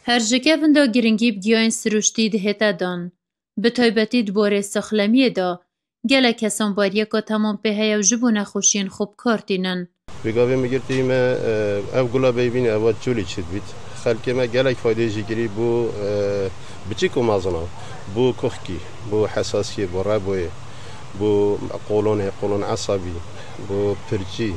هر جکوین دا گرنگی بگیاین سروشتی دهتا دان. به تایبتی دباره سخلمیه دا گله کسان باریه که تمام به هیا و جبو نخوشین خوب کارتینن. بگاوی میگرتیم او گلا ببینی اواد جولی چید بید. خلکی ما گله فایده جگری بو بچی که مازنا بو کخکی بو حساسیه بو ربوی بو قولون عصبی بو پرچی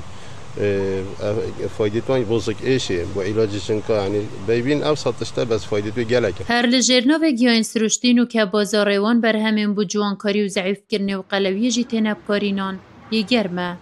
فایدتوان بوزک ایشه بو علاجشون که یعنی ببین او سطشته بس فایدتو گله که هر لجرنا و گیاین سروشتینو که بازاریوان بر همین بو جوانکاری و ضعیف کرنه و قلویه جی تنب کارینان یگرمه.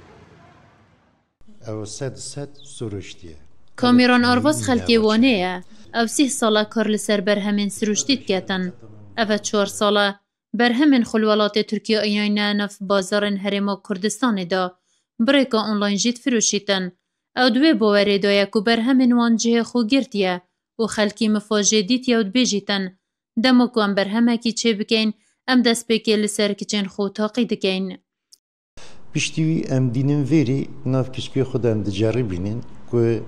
او صد سروشتیه. کامیران آرواز خلکی وانه او 3 ساله کار لسر بر همین سروشتیت کتن. او 4 ساله بر همین خلوالات ترکیه اینا نف بازارن هرما کردستان دا بریکا آنلاین جیت فروشیتن. او دوی باوری دایا که بر همین وان جه خو گرتیه و خلکی مفاجه دیت یاد بیجیتن. دمو که ام بر همه کی چه بکین ام دست بکی لسر کچین خو تاقی دکین. بشتوی ام دینم ویری ناف کشکی خود ام دجاری بینین که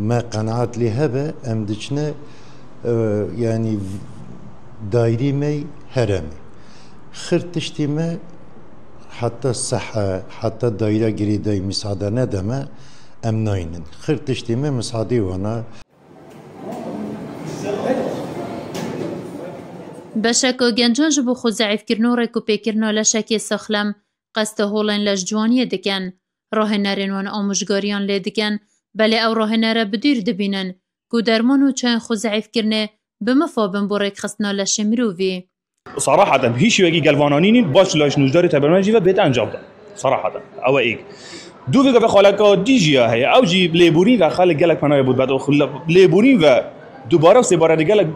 ما قناعت لی هبه ام دچنه yani dairi mi heremi. Xırtıştı mı hatta saha hatta daire giri day müsaade ne deme emnayının. Xırtıştı mı müsaade ona. بشکو گنجان جبو خود ضعیف کرنو ریکو پیکرنو لشکی سخلم قصد هولین لجوانیه دکن. راه نرین وان آموشگاریان لیدکن بله او راه نره بدیر دبینن که درمانو چاین خود ضعیف کرنه بمفابن بوريك خصنا لشمروفي صراحة هيش يجي جلفانانين باش لاش نجدار تبرمجي وبيت أنجاب ده صراحة أو إيج دو فيك بخالك ديجيا هي أو جي ليبورين وخالك جالك فناي بود بعد ليبورين و دوباره وسبارة جالك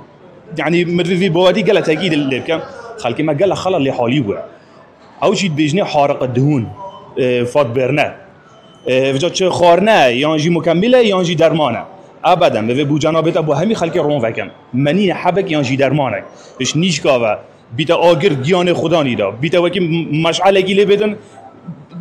يعني مدري بوادي جالك أكيد اللي بكم خالك ما جالك خلا اللي حالي هو أو جي بيجني حارق الدهون فات برنا وجات خارنة يانجي مكملة يانجي درمانة ابدا به بو جنابت ابو همي خلق رون وکم منی حبک یانجی درمانه اش نیشکاوه بیت آگر گیان خدانی دا بیت وکی مشعله گیله بدن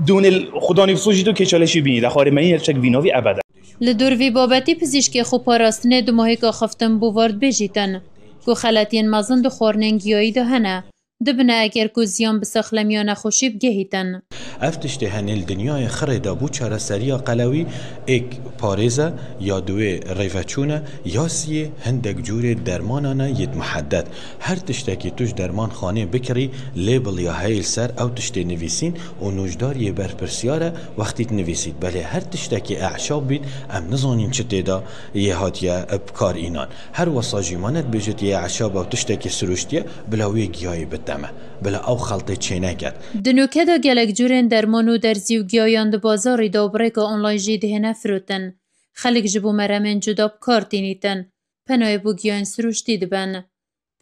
دون خدانی فسوجی تو کچالشی بینی دا خاره منی چک ویناوی ابدا لدور وی بابتی پزیشکی خو پاراستنه دو ماهی که خفتن بوارد بجیتن کو خلاتین مازن دو خورننگیایی ده هنه دبنا اگر کو زیان بسخلم یا نخوشی بگهیتن افتشته هنل دنیای خرده بو چاره سریا قلوی ایک پارزه یا دوی ریفچونه یا سیه هندک جور درمانانه ید محدد هر تشتکی توش درمان خانه بکری لیبل یا هیل سر او تشته نویسین و نوجدار یه برپرسیاره وقتی نویسید بله هر تشتکی اعشاب بید ام نزانین چه تیدا یه هاتیه بکار اینان هر وساجیمانت بجد یه اعشاب او تشتکی سروشتیه بلاوی گیایی بدمه بلا او خلطه چینه کرد دنوکه دا گلک جورین درمانو درزی و گیایان دا بازاری دا بریک آنلاین جی دهنه فروتن خلق جبو مرمین جدا بکار تینیتن پنای بو گیاین سروشتی دبن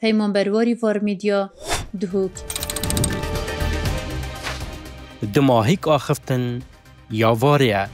پیمان برواری وارمیدیا دهوک دماهیک آخفتن یا واریا